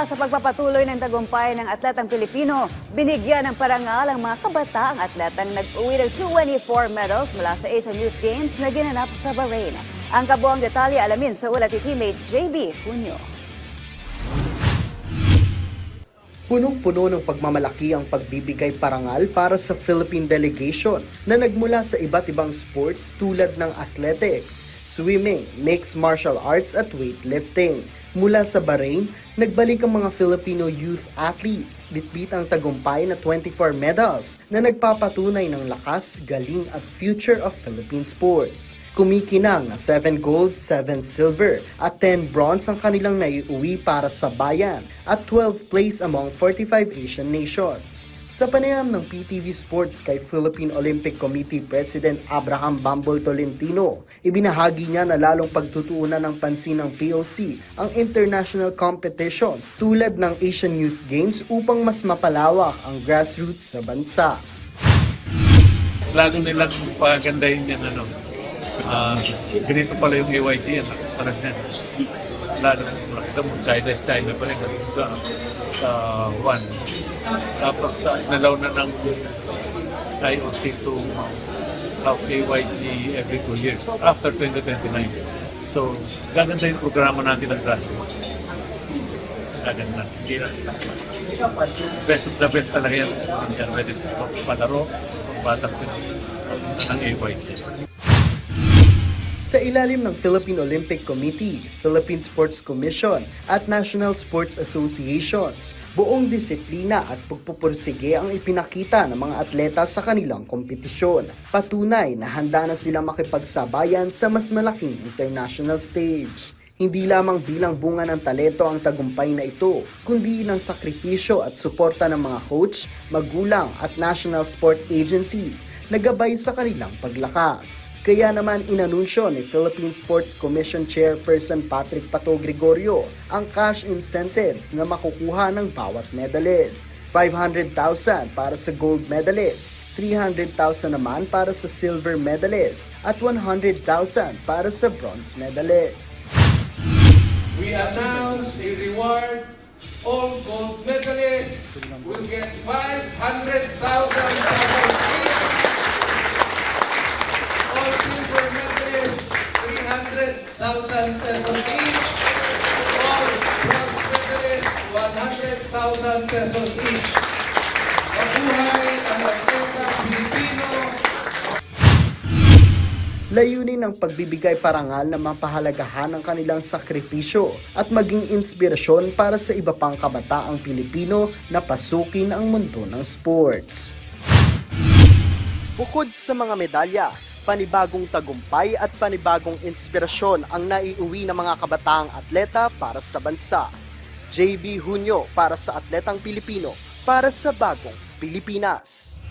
Sa pagpapatuloy ng tagumpay ng atletang Pilipino, binigyan ng parangal ang mga kabataang atletang nag-uwi ng 24 medals mula sa Asian Youth Games na ginanap sa Bahrain. Ang kabuang detalye alamin sa ulat ni teammate JB Junio. Punong-puno ng pagmamalaki ang pagbibigay parangal para sa Philippine delegation na nagmula sa iba't ibang sports tulad ng athletics, swimming, mixed martial arts at weightlifting. Mula sa Bahrain, nagbalik ang mga Filipino youth athletes, bitbit ang tagumpay na 24 medals na nagpapatunay ng lakas, galing at future of Philippine sports. Kumikinang na 7 gold, 7 silver at 10 bronze ang kanilang naiuwi para sa bayan at 12 place among 45 Asian nations. Sa panayam ng PTV Sports kay Philippine Olympic Committee President Abraham Bambol Tolentino, ibinahagi niya na lalong pagtutuunan ng pansin ng POC ang international competitions tulad ng Asian Youth Games upang mas mapalawak ang grassroots sa bansa. Lalo nilang pagandahin yan, ganito pala yung AYT, parang yan. Lalo nakita mo, China pa rin sa one. Tapos nalaw na ng IOC to have AYT every 2 years after 2029. So, gaganda yung programa natin ng grassroots. Gaganda. Best of the best talaga yan. Whether it's palaro, batang ng AYT. Sa ilalim ng Philippine Olympic Committee, Philippine Sports Commission at National Sports Associations, buong disiplina at pagpupursige ang ipinakita ng mga atleta sa kanilang kompetisyon. Patunay na handa na silang makipagsabayan sa mas malaking international stage. Hindi lamang bilang bunga ng talento ang tagumpay na ito, kundi ng sakripisyo at suporta ng mga coach, magulang at national sport agencies na gabay sa kanilang paglakas. Kaya naman inanunsyo ni Philippine Sports Commission Chairperson Patrick Pato Gregorio ang cash incentives na makukuha ng bawat medalist. 500,000 para sa gold medalist, 300,000 naman para sa silver medalist at 100,000 para sa bronze medalist. We announce a reward. All gold medalists will get 500,000 pesos each. All silver medalists, 300,000 pesos each. All bronze medalists, 100,000 pesos each. Mabuhay ang atleta Pilipino. Layunin ng pagbibigay parangal na mapahalagahan ang kanilang sakripisyo at maging inspirasyon para sa iba pang kabataang Pilipino na pasukin ang mundo ng sports. Bukod sa mga medalya, panibagong tagumpay at panibagong inspirasyon ang naiuwi ng mga kabataang atleta para sa bansa. JB Junio para sa Atletang Pilipino, para sa Bagong Pilipinas.